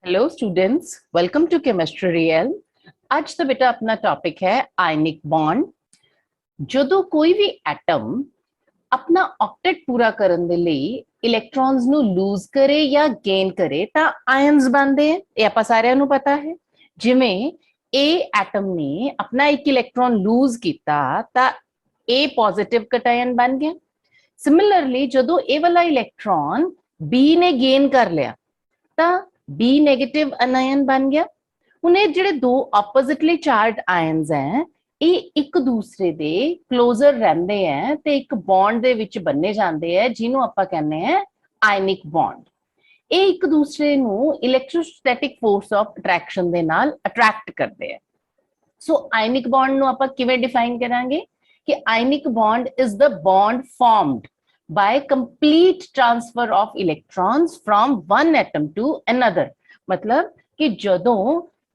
Hello students, welcome to chemistry real. आज तो बेटा अपना टॉपिक है आयनिक बॉन्ड। ਜਦੋਂ ਕੋਈ ਵੀ ਐਟਮ ਆਪਣਾ ਆਕਟੇਟ ਪੂਰਾ ਕਰਨ ਦੇ ਲਈ ਇਲੈਕਟ੍ਰॉन्स ਨੂੰ ਲੂਜ਼ ਕਰੇ ਜਾਂ ਗੇਨ ਕਰੇ ਤਾਂ ਆਇਨਸ ਬਣਦੇ ਆ। ਇਹ ਆਪਾਂ ਸਾਰਿਆਂ ਨੂੰ ਪਤਾ ਹੈ। ਜਿਵੇਂ A ਐਟਮ ਨੇ ਆਪਣਾ ਇੱਕ ਇਲੈਕਟ੍ਰॉन ਲੂਜ਼ ਕੀਤਾ ਤਾਂ A ਪੋਜ਼ਿਟਿਵ ਕਟਾਇਨ ਬਣ ਗਿਆ। ਸਿਮਿਲਰਲੀ ਜਦੋਂ ਇਹ ਵਾਲਾ ਇਲੈਕਟ੍ਰॉन B ਨੇ ਗੇਨ ਕਰ ਲਿਆ ਤਾਂ B नेगेटिव अनायन बन गया। ਹੁਣ ਇਹ ਜਿਹੜੇ ਦੋ ਆਪੋਜ਼ਿਟਲੀ ਚਾਰਜ ਆਇਨਸ ਹੈ ਇਹ ਇੱਕ ਦੂਸਰੇ ਦੇ ਕਲੋਜ਼ਰ ਰਹਿੰਦੇ ਹੈ ਤੇ ਇੱਕ ਬੌਂਡ ਦੇ ਵਿੱਚ ਬੰਨੇ ਜਾਂਦੇ ਹੈ ਜਿਹਨੂੰ ਆਪਾਂ ਕਹਿੰਦੇ ਆ ਆਇਨਿਕ ਬੌਂਡ। ਇਹ ਇੱਕ ਦੂਸਰੇ ਨੂੰ ਇਲੈਕਟ੍ਰੋਸਟੈਟਿਕ ਫੋਰਸ ਆਫ ਅਟਰੈਕਸ਼ਨ ਦੇ ਨਾਲ ਅਟਰੈਕਟ ਕਰਦੇ ਆ। ਸੋ ਆਇਨਿਕ ਬੌਂਡ ਨੂੰ ਆਪਾਂ ਕਿਵੇਂ ਡਿਫਾਈਨ ਕਰਾਂਗੇ ਕਿ ionic bond is the bond formed by complete transfer of electrons from one atom to another। मतलब कि ਜਦੋਂ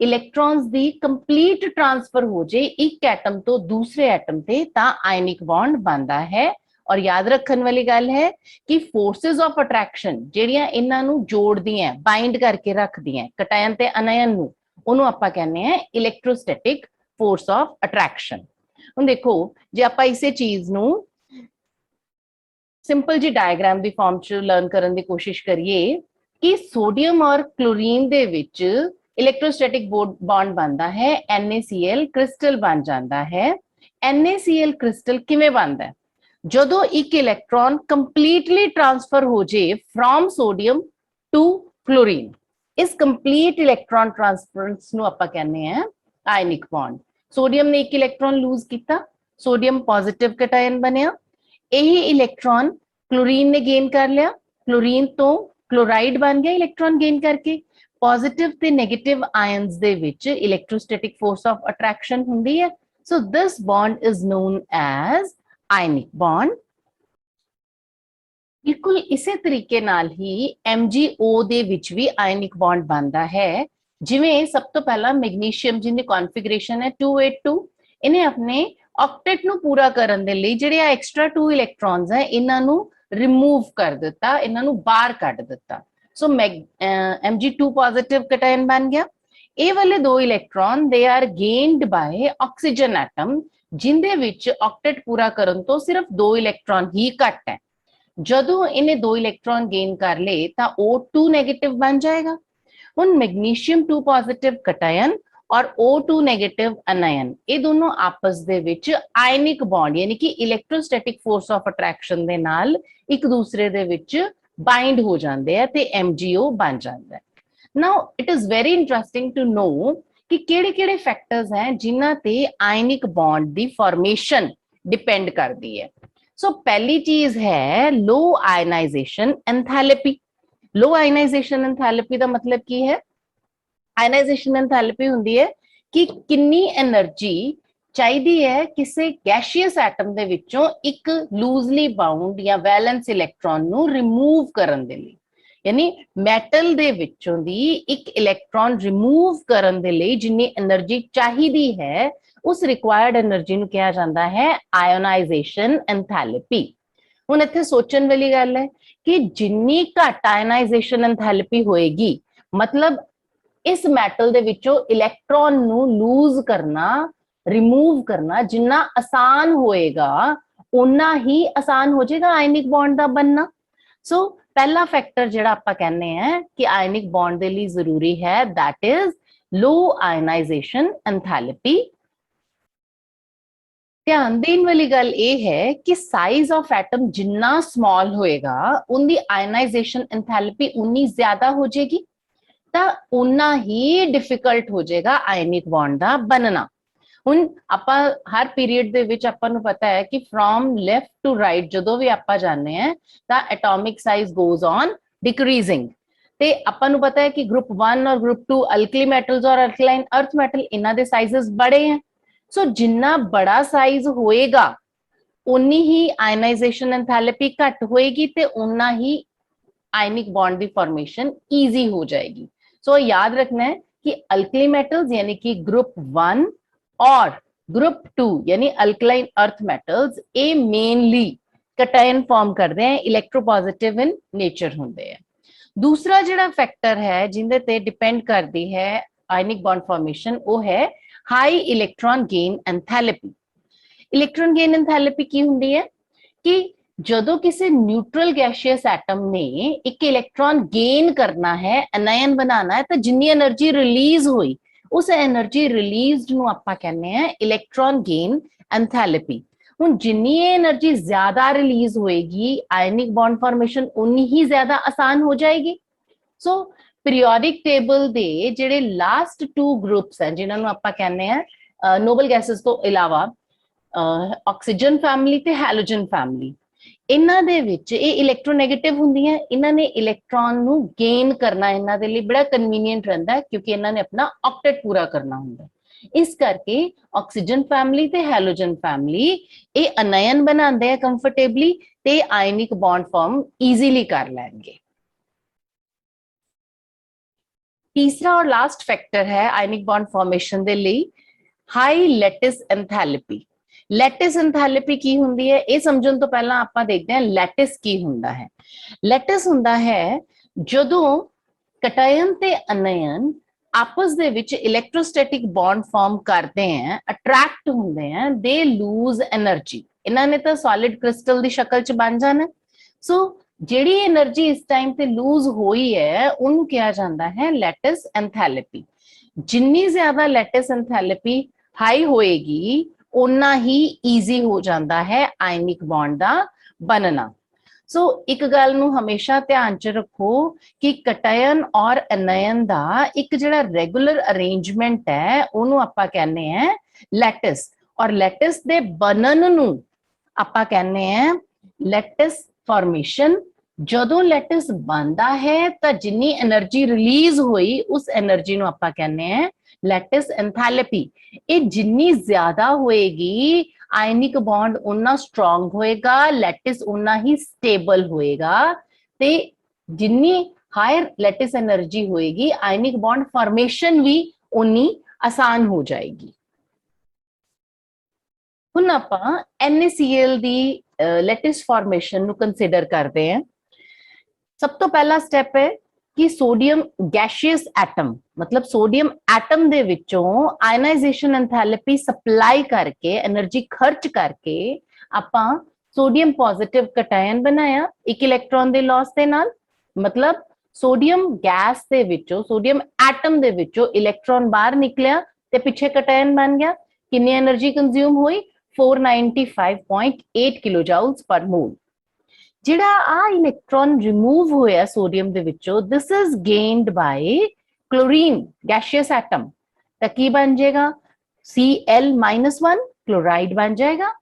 ਇਲੈਕਟ੍ਰॉन्स ਦੀ ਕੰਪਲੀਟ ਟ੍ਰਾਂਸਫਰ ਹੋ ਜੇ ਇੱਕ ਐਟਮ ਤੋਂ ਦੂਸਰੇ ਐਟਮ ਤੇ ਤਾਂ ਆਇਨਿਕ ਬੌਂਡ ਬਣਦਾ ਹੈ। ਔਰ ਯਾਦ ਰੱਖਣ ਵਾਲੀ ਗੱਲ ਹੈ ਕਿ ਫੋਰਸਸ ਆਫ ਅਟਰੈਕਸ਼ਨ ਜਿਹੜੀਆਂ ਇਹਨਾਂ ਨੂੰ ਜੋੜਦੀਆਂ ਬਾਈਂਡ ਕਰਕੇ ਰੱਖਦੀਆਂ ਕਟਾਇਨ ਤੇ ਅਨਾਇਨ ਨੂੰ, ਉਹਨੂੰ ਆਪਾਂ ਕਹਿੰਦੇ ਆ ਇਲੈਕਟ੍ਰੋਸਟੈਟਿਕ ਫੋਰਸ ਆਫ ਅਟਰੈਕਸ਼ਨ। ਹੁਣ ਦੇਖੋ ਜੇ ਆਪਾਂ ਇਸੇ ਚੀਜ਼ ਨੂੰ ਸਿੰਪਲ ਜੀ ਡਾਇਗਰਾਮ ਦੀ ਫਾਰਮ ਚ ਲਰਨ ਕਰਨ ਦੀ ਕੋਸ਼ਿਸ਼ ਕਰੀਏ ਕਿ ਸੋਡੀਅਮ ਔਰ ਕਲੋਰੀਨ ਦੇ ਵਿੱਚ ਇਲੈਕਟ੍ਰੋਸਟੈਟਿਕ ਬੌਂਡ ਬਣਦਾ ਹੈ, NaCl ਕ੍ਰਿਸਟਲ ਬਣ ਜਾਂਦਾ ਹੈ। NaCl ਕ੍ਰਿਸਟਲ ਕਿਵੇਂ ਬਣਦਾ ਹੈ? ਜਦੋਂ ਇੱਕ ਇਲੈਕਟ੍ਰॉन ਕੰਪਲੀਟਲੀ ਟ੍ਰਾਂਸਫਰ ਹੋ ਜੇ ਫਰੋਮ ਸੋਡੀਅਮ ਟੂ ਕਲੋਰੀਨ, ਇਸ ਕੰਪਲੀਟ ਇਲੈਕਟ੍ਰॉन ਟ੍ਰਾਂਸਫਰੈਂਸ ਨੂੰ ਆਪਾਂ ਕਹਿੰਦੇ ਆ ਆਇਨਿਕ ਬੌਂਡ। ਸੋਡੀਅਮ ਨੇ ਇੱਕ ਇਲੈਕਟ੍ਰॉन ਲੂਜ਼ ਕੀਤਾ, ਸੋਡੀਅਮ ਪੋਜ਼ਿਟਿਵ ਕਟਾਇਨ ਬਣਿਆ। ਇਹੀ ਇਲੈਕਟ੍ਰॉन क्लोरीन ने गेन कर लिया, क्लोरीन तो क्लोराइड बन गया इलेक्ट्रॉन गेन करके। पॉजिटिव ते नेगेटिव आयंस दे which electrostatic force of attraction हुंदी है। So this bond is known as ionic bond. बिल्कुल इसे तरीके नाल ही MgO दे विच भी आयनिक बॉन्ड बनता है। जिवें सब तो पहला मैग्नीशियम जिंदी कॉन्फिगरेशन है 282, इन्हें अपने ऑक्टेट ਨੂੰ ਪੂਰਾ ਕਰਨ ਦੇ ਲਈ ਜਿਹੜੇ ਆ ਐਕਸਟਰਾ 2 ਇਲੈਕਟ੍ਰॉन्स ਹੈ ਇਹਨਾਂ ਨੂੰ ਰਿਮੂਵ ਕਰ ਦਿੱਤਾ, ਇਹਨਾਂ ਨੂੰ ਬਾਹਰ ਕੱਢ ਦਿੱਤਾ। ਸੋ Mg2 ਪੋਜ਼ਿਟਿਵ ਕਟਾਇਨ ਬਣ ਗਿਆ। ਇਹ ਵਾਲੇ ਦੋ ਇਲੈਕਟ੍ਰॉन ਦੇ are gained by oxygen atom ਜਿੰਦੇ ਵਿੱਚ ਆਕਟੇਟ ਪੂਰਾ ਕਰਨ ਤੋਂ ਸਿਰਫ 2 ਇਲੈਕਟ੍ਰॉन ਹੀ ਘੱਟ ਹੈ। ਜਦੋਂ ਇਹਨੇ 2 ਇਲੈਕਟ੍ਰॉन ਗੇਨ ਕਰ ਲਏ ਤਾਂ O2 ਨੈਗੇਟਿਵ ਬਣ ਜਾਏਗਾ। ਹੁਣ ਮੈਗਨੀशियम 2 ਪੋਜ਼ਿਟਿਵ ਕਟਾਇਨ और O2 नेगेटिव अनायन ये दोनों आपस दे विच आयनिक बॉन्ड यानी कि इलेक्ट्रोस्टैटिक फोर्स ऑफ अट्रैक्शन दे नाल एक दूसरे दे विच बाइंड हो जाते हैं ते MgO बन जाता है। Now it is very interesting to know कि केड़े-केड़े फैक्टर्स हैं जिन्हां ते आयनिक बॉन्ड दी फॉर्मेशन डिपेंड करती है। सो पहली चीज है low ionization enthalpy. Low ionization enthalpy का मतलब की है? आयनाइजेशन एंथैल्पी हुंदी है कि कितनी एनर्जी चाहिदी है किसी गैशियस एटम दे विचों एक लूजली बाउंड या वैलेंस इलेक्ट्रॉन नु रिमूव करन दे लई। यानी मैटल दे विचों दी एक इलेक्ट्रॉन रिमूव करन दे लई जिन्नी एनर्जी चाहिदी है उस रिक्वायर्ड एनर्जी नु कहा जांदा है आयोनाइजेशन एंथैल्पी। हुण इत्थे सोचण वाली गल है कि जिन्नी घट आयोनाइजेशन एंथैल्पी होएगी मतलब इस मैटल दे विचों इलेक्ट्रॉन नू लूज करना रिमूव करना जिन्ना आसान होएगा उन्ना ही आसान हो जाएगा आयनिक बॉन्ड दा बनना। सो पहला फैक्टर जिहड़ा आपां कहने हैं कि आयनिक बॉन्ड दे लई जरूरी है that is low ionization enthalpy. ध्यान देने वाली गल ये है कि साइज ऑफ एटम जिन्ना स्मॉल होएगा उनकी आयनाइजेशन एंथैल्पी उन्नी ज्यादा हो जाएगी ਤਾਂ ਉਨਾ ਹੀ ਡਿਫਿਕਲਟ ਹੋ ਜਾਏਗਾ ਆਇਨਿਕ ਬੌਂਡ ਦਾ ਬਣਨਾ। ਹੁਣ ਆਪਾਂ ਹਰ ਪੀਰੀਅਡ ਦੇ ਵਿੱਚ ਆਪਾਂ ਨੂੰ ਪਤਾ ਹੈ ਕਿ ਫਰੋਮ ਲੈਫਟ ਟੂ ਰਾਈਟ ਜਦੋਂ ਵੀ ਆਪਾਂ ਜਾਂਦੇ ਹਾਂ ਤਾਂ ਐਟੋਮਿਕ ਸਾਈਜ਼ ਗੋਜ਼ ਔਨ ਡਿਕਰੀਜ਼ਿੰਗ ਤੇ ਆਪਾਂ ਨੂੰ ਪਤਾ ਹੈ ਕਿ ਗਰੁੱਪ 1 ਔਰ ਗਰੁੱਪ 2 ਅਲਕਲੀ ਮੈਟਲਸ ਔਰ ਅਲਕਲਾਈਨ ਅਰਥ ਮੈਟਲ ਇਹਨਾਂ ਦੇ ਸਾਈਜ਼ਸ ਬੜੇ ਹੈ। ਸੋ ਜਿੰਨਾ ਬੜਾ ਸਾਈਜ਼ ਹੋਏਗਾ ਉਨੀ ਹੀ ਆਇਨਾਈजेशन एंथैल्पी ਘੱਟ ਹੋਏਗੀ ਤੇ ਉਨਾ ਹੀ आयनिक बॉन्ड की फॉर्मेशन इजी हो जाएगी। सो याद रखना है कि अल्कली मेटल्स यानी कि ग्रुप 1 और ग्रुप 2 यानी अल्कलाइन अर्थ मेटल्स ये मेनली कटायन फॉर्म करते हैं, इलेक्ट्रोपॉजिटिव इन नेचर होंगे हैं। दूसरा जिहड़ा फैक्टर है जिंदे ते डिपेंड करती है आयनिक बॉन्ड फॉर्मेशन, वो है high electron gain enthalpy. Electron gain enthalpy की हुंदी है कि ਜਦੋਂ ਕਿਸੇ न्यूट्रल गैशियस एटम ने एक इलेक्ट्रॉन गेन करना है, अनायन बनाना है, तो जिन्नी एनर्जी रिलीज हुई उस एनर्जी रिलीज्ड ਨੂੰ ਆਪਾਂ ਕਹਿੰਦੇ ਆ इलेक्ट्रॉन गेन एंथैल्पी। ਹੁਣ जिन्नी एनर्जी ज्यादा रिलीज होएगी आयनिक बॉन्ड फॉर्मेशन उन्नी ही ज्यादा आसान हो जाएगी। सो पीरियोडिक टेबल ਦੇ ਜਿਹੜੇ ਲਾਸਟ 2 ਗਰੁੱਪਸ हैं ਜਿਨ੍ਹਾਂ ਨੂੰ ਆਪਾਂ ਕਹਿੰਦੇ ਆ ਨੋਬਲ ਗੈसेस ਤੋਂ ਇਲਾਵਾ ਆਕਸੀਜਨ ਫੈਮਿਲੀ ਤੇ ਹੈਲੋਜਨ ਫੈਮਿਲੀ, ਇਹਨਾਂ ਦੇ ਵਿੱਚ ਇਹ ਇਲੈਕਟ੍ਰੋਨੈਗੇਟਿਵ ਹੁੰਦੀਆਂ। ਇਹਨਾਂ ਨੇ ਇਲੈਕਟ੍ਰੋਨ ਨੂੰ ਗੇਨ ਕਰਨਾ ਇਹਨਾਂ ਦੇ ਲਈ ਬੜਾ ਕਨਵੀਨੀਅੰਟ ਰਹਿੰਦਾ ਹੈ ਕਿਉਂਕਿ ਇਹਨਾਂ ਨੇ ਆਪਣਾ ਆਕਟੇਟ ਪੂਰਾ ਕਰਨਾ ਹੁੰਦਾ। ਇਸ ਕਰਕੇ ਆਕਸੀਜਨ ਫੈਮਿਲੀ ਤੇ ਹੈਲੋਜਨ ਫੈਮਿਲੀ ਇਹ ਅਨਾਇਨ ਬਣਾਉਂਦੇ ਆ ਕੰਫਰਟੇਬਲੀ ਤੇ ਆਇਨਿਕ ਬੌਂਡ ਫਾਰਮ ਈਜ਼ੀਲੀ ਕਰ ਲੈਣਗੇ। तीसरा और लास्ट फैक्टर है आयनिक बॉन्ड फॉर्मेशन ਦੇ ਲਈ high lattice enthalpy. Lattice enthalpy की हुंदी है ਇਹ ਸਮਝਣ ਤੋਂ ਪਹਿਲਾਂ ਆਪਾਂ ਦੇਖਦੇ ਹਾਂ लैटिस ਕੀ ਹੁੰਦਾ ਹੈ। लैटिस ਹੁੰਦਾ ਹੈ ਜਦੋਂ ਕਟਾਇਨ ਤੇ ਅਨਾਇਨ ਆਪਸ ਦੇ ਵਿੱਚ ਇਲੈਕਟ੍ਰੋਸਟੈਟਿਕ ਬੌਂਡ ਫਾਰਮ ਕਰਦੇ हैं, ਅਟਰੈਕਟ ਹੁੰਦੇ हैं, ਦੇ ਲੂਜ਼ એનર્ਜੀ। ਇਹਨਾਂ ਨੇ ਤਾਂ ਸੋਲਿਡ ਕ੍ਰਿਸਟਲ ਦੀ ਸ਼ਕਲ ਚ ਬਣ ਜਾਣਾ। ਸੋ ਜਿਹੜੀ એનર્ਜੀ ਇਸ ਟਾਈਮ ਤੇ ਲੂਜ਼ ਹੋਈ ਹੈ ਉਹਨੂੰ ਕਿਹਾ ਜਾਂਦਾ ਹੈ ਲੈਟਿਸ ਐਂਥੈਲਪੀ। ਜਿੰਨੀ ਜ਼ਿਆਦਾ ਲੈਟਿਸ ਐਂਥੈਲਪੀ ਹਾਈ ਹੋਏਗੀ ਉਨਾ ਹੀ ਈਜ਼ੀ ਹੋ ਜਾਂਦਾ ਹੈ ਆਇਨਿਕ ਬੌਂਡ ਦਾ ਬਣਨਾ। ਸੋ ਇੱਕ ਗੱਲ ਨੂੰ ਹਮੇਸ਼ਾ ਧਿਆਨ ਚ ਰੱਖੋ ਕਿ ਕਟਾਇਨ ਔਰ ਅਨਾਇਨ ਦਾ ਇੱਕ ਜਿਹੜਾ ਰੈਗੂਲਰ ਅਰੇਂਜਮੈਂਟ ਹੈ ਉਹਨੂੰ ਆਪਾਂ ਕਹਿੰਦੇ ਆ ਲੈਟਿਸ, ਔਰ ਲੈਟਿਸ ਦੇ ਬਣਨ ਨੂੰ ਆਪਾਂ ਕਹਿੰਦੇ ਆ ਲੈਟਿਸ फॉर्मेशन। ਜਦੋਂ ਲੈਟਿਸ ਬਣਦਾ ਹੈ ਤਾਂ ਜਿੰਨੀ એનર્ਜੀ ਰਿਲੀਜ਼ ਹੋਈ ਉਸ એનર્ਜੀ ਨੂੰ ਆਪਾਂ ਕਹਿੰਦੇ ਆ ਲੈਟਿਸ ਐਂਥੈਲਪੀ। ਇਹ ਜਿੰਨੀ ਜ਼ਿਆਦਾ ਹੋਏਗੀ ਆਇਨਿਕ ਬੌਂਡ ਉਨਾ ਸਟਰੋਂਗ ਹੋਏਗਾ, ਲੈਟਿਸ ਉਨਾ ਹੀ ਸਟੇਬਲ ਹੋਏਗਾ ਤੇ ਜਿੰਨੀ ਹਾਇਰ ਲੈਟਿਸ એનર્ਜੀ ਹੋਏਗੀ ਆਇਨਿਕ ਬੌਂਡ ਫਾਰਮੇਸ਼ਨ ਵੀ ਉਨੀ ਆਸਾਨ ਹੋ ਜਾਏਗੀ। ਹੁਣ ਆਪਾਂ NaCl ਦੀ ਲੈਟਿਸ ਫਾਰਮੇਸ਼ਨ ਨੂੰ ਕੰਸੀਡਰ ਕਰਦੇ ਹਾਂ। ਸਭ ਤੋਂ ਪਹਿਲਾ ਸਟੈਪ ਹੈ ਕਿ ਸੋਡੀਅਮ ਗੈਸ਼ੀਅਸ ਐਟਮ, ਮਤਲਬ ਸੋਡੀਅਮ ਐਟਮ ਦੇ ਵਿੱਚੋਂ ਆਇਨਾਈਜੇਸ਼ਨ ਐਂਥੈਲਪੀ ਸਪਲਾਈ ਕਰਕੇ એનર્ਜੀ ਖਰਚ ਕਰਕੇ ਆਪਾਂ ਸੋਡੀਅਮ ਪੋਜ਼ਿਟਿਵ ਕਟਾਇਨ ਬਣਾਇਆ ਇੱਕ ਇਲੈਕਟ੍ਰੋਨ ਦੇ ਲਾਸ ਦੇ ਨਾਲ। ਮਤਲਬ ਸੋਡੀਅਮ ਗੈਸ ਦੇ ਵਿੱਚੋਂ, ਸੋਡੀਅਮ ਐਟਮ ਦੇ ਵਿੱਚੋਂ ਇਲੈਕਟ੍ਰੋਨ ਬਾਹਰ ਨਿਕਲਿਆ ਤੇ ਪਿੱਛੇ ਕਟਾਇਨ ਬਣ ਗਿਆ। ਕਿੰਨੀ એનર્ਜੀ ਕੰਜ਼ਿਊਮ ਹੋਈ? 495.8 ਕਿਲੋਜੂਲਸ ਪਰ ਮੋਲ। ਜਿਹੜਾ ਆ ਇਲੈਕਟ੍ਰੋਨ ਰਿਮੂਵ ਹੋਇਆ ਸੋਡੀਅਮ ਦੇ ਵਿੱਚੋਂ, this is gained by chlorine gaseous atom. ਤਾਂ ਕੀ ਬਣ ਜਾਏਗਾ? Cl-1 ਕਲੋਰਾਈਡ ਬਣ ਜਾਏਗਾ।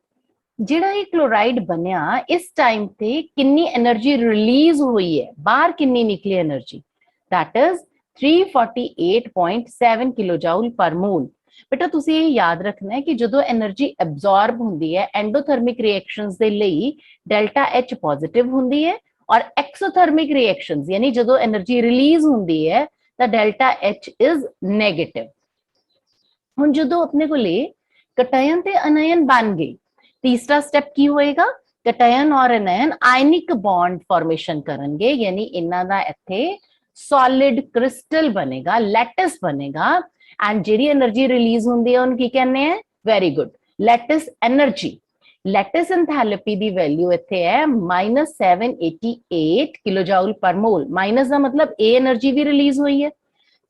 ਜਿਹੜਾ ਇਹ ਕਲੋਰਾਈਡ ਬਣਿਆ ਇਸ ਟਾਈਮ ਤੇ ਕਿੰਨੀ એનર્ਜੀ ਰਿਲੀਜ਼ ਹੋਈ ਹੈ, ਬਾਹਰ ਕਿੰਨੀ ਨਿਕਲੀ એનર્ਜੀ? that is 348.7 ਕਿਲੋਜੂਲ ਪਰ ਮੋਲ। ਬੇਟਾ ਤੁਸੀਂ ਇਹ ਯਾਦ ਰੱਖਣਾ ਹੈ ਕਿ ਜਦੋਂ એનર્ਜੀ ਐਬਜ਼ੌਰਬ ਹੁੰਦੀ ਹੈ ਐਂਡੋਥਰਮਿਕ ਰਿਐਕਸ਼ਨਸ ਦੇ ਲਈ ਡੈਲਟਾ H ਪੋਜ਼ਿਟਿਵ ਹੁੰਦੀ ਹੈ, ਔਰ ਐਕਸੋਥਰਮਿਕ ਰਿਐਕਸ਼ਨਸ ਯਾਨੀ ਜਦੋਂ એનર્ਜੀ ਰਿਲੀਜ਼ ਹੁੰਦੀ ਹੈ ਤਾਂ ਡੈਲਟਾ H ਇਜ਼ ਨੈਗੇਟਿਵ। ਹੁਣ ਜਦੋਂ ਆਪਣੇ ਕੋਲੇ ਕਟਾਇਨ ਤੇ ਅਨਾਇਨ ਬਣ ਗਏ, ਤੀਸਰਾ ਸਟੈਪ ਕੀ ਹੋਏਗਾ? ਕਟਾਇਨ ਔਰ ਅਨਾਇਨ ਆਇਨਿਕ ਬੌਂਡ ਫਾਰਮੇਸ਼ਨ ਕਰਨਗੇ, ਯਾਨੀ ਇਹਨਾਂ ਦਾ ਇੱਥੇ ਸੋਲਿਡ ਕ੍ਰਿਸਟਲ ਬਣੇਗਾ, ਲੈਟਿਸ ਬਣੇਗਾ। ਐਂਡ ਜਿਹੜੀ એનર્ਜੀ ਰਿਲੀਜ਼ ਹੁੰਦੀ ਹੈ ਉਹਨੂੰ ਕੀ ਕਹਿੰਦੇ ਆ? Very good, lattice energy. Lattice enthalpy ਦੀ ਵੈਲਿਊ ਇੱਥੇ ਹੈ -788 ਕਿਲੋਜੂਲ ਪਰ ਮੋਲ। ਮਾਈਨਸ ਦਾ ਮਤਲਬ ਇਹ એનર્ਜੀ ਵੀ ਰਿਲੀਜ਼ ਹੋਈ ਹੈ।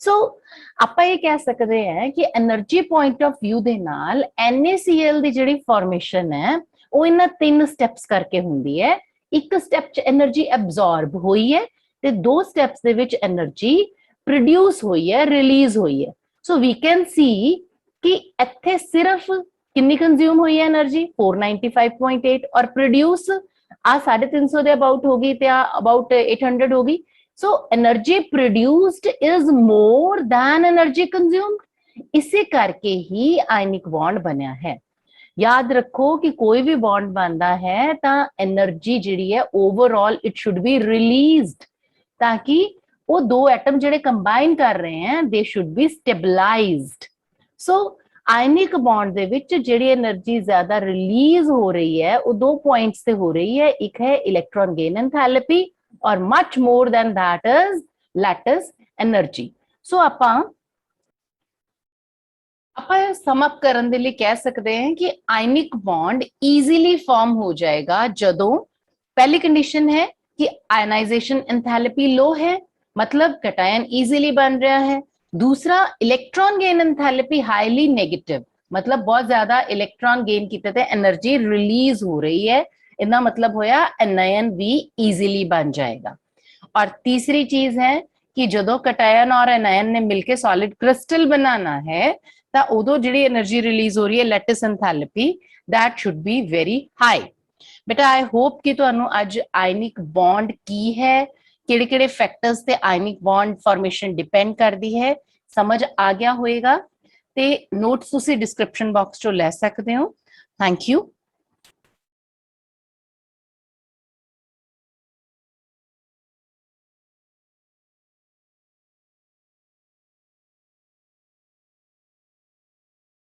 ਸੋ ਆਪਾਂ ਇਹ ਕਹਿ ਸਕਦੇ ਹਾਂ ਕਿ એનર્ਜੀ ਪੁਆਇੰਟ ਆਫ ਵਿਊ ਦੇ ਨਾਲ NaCl ਦੀ ਜਿਹੜੀ ਫਾਰਮੇਸ਼ਨ ਹੈ ਉਹ ਇਹਨਾਂ 3 ਸਟੈਪਸ ਕਰਕੇ ਹੁੰਦੀ ਹੈ। ਇੱਕ ਸਟੈਪ 'ਚ એનર્ਜੀ ਐਬਜ਼ੌਰਬ ਹੋਈ ਹੈ ਤੇ 2 ਸਟੈਪਸ ਦੇ ਵਿੱਚ એનર્ਜੀ ਪ੍ਰੋਡਿਊਸ ਹੋਈ ਹੈ, ਰਿਲੀਜ਼ ਹੋਈ ਹੈ। ਸੋ ਵੀ ਕੈਨ ਸੀ ਕਿ ਇੱਥੇ ਸਿਰਫ ਕਿੰਨੀ ਕੰਜ਼ਿਊਮ ਹੋਈ ਹੈ એનર્ਜੀ? 495.8, ਔਰ ਪ੍ਰੋਡਿਊਸ ਆ 350 ਦੇ ਅਬਾਊਟ ਹੋ ਗਈ ਤੇ ਆ ਅਬਾਊਟ 800 ਹੋ ਗਈ। So energy produced is more than energy consumed. ਇਸੇ ਕਰਕੇ ਹੀ ਆਇਨਿਕ ਬੌਂਡ ਬਣਿਆ ਹੈ। ਯਾਦ ਰੱਖੋ ਕਿ ਕੋਈ ਵੀ ਬੌਂਡ ਬਣਦਾ ਹੈ ਤਾਂ એનર્ਜੀ ਜਿਹੜੀ ਹੈ overall it should be released, ਤਾਂ ਕਿ ਉਹ ਦੋ ਐਟਮ ਜਿਹੜੇ ਕੰਬਾਈਨ ਕਰ ਰਹੇ ਹੈ they should be stabilized. So ionic bond ਦੇ ਵਿੱਚ ਜਿਹੜੀ એનર્ਜੀ ਜ਼ਿਆਦਾ ਰਿਲੀਜ਼ ਹੋ ਰਹੀ ਹੈ ਉਹ 2 ਪੁਆਇੰਟਸ ਤੇ ਹੋ ਰਹੀ ਹੈ। ਇੱਕ ਹੈ electron gain enthalpy or much more than that is lattice energy. So ਆਪਾਂ ਸਮ ਅਪ ਕਰਨ ਦੇ ਲਈ ਕਹਿ ਸਕਦੇ ਹਾਂ ਕਿ ਆਇਨਿਕ ਬੌਂਡ ਈਜ਼ੀਲੀ ਫਾਰਮ ਹੋ ਜਾਏਗਾ ਜਦੋਂ पहली कंडीशन है कि आयनाइजेशन एंथैल्पी लो है, मतलब कटायन इजीली बन रहा है। दूसरा, electron gain enthalpy highly negative, मतलब बहुत ज्यादा इलेक्ट्रॉन गेन की एनर्जी रिलीज हो रही है, इतना मतलब होया एनायन भी इजीली बन जाएगा। और तीसरी चीज है कि जो कटायन और एनायन ने मिलकर सॉलिड क्रिस्टल बनाना है तो उदो जी एनर्जी रिलीज हो रही है lattice enthalpy, that should be very high. बेटा आई होप कि तुहानू अज आयनिक बॉन्ड की है, किहड़े-किहड़े फैक्टर्स ते आयनिक बॉन्ड फॉर्मेशन डिपेंड करती है समझ आ गया होएगा। ते नोट्स तुसी डिस्क्रिप्शन बॉक्स चो ले सकते हो। Thank you.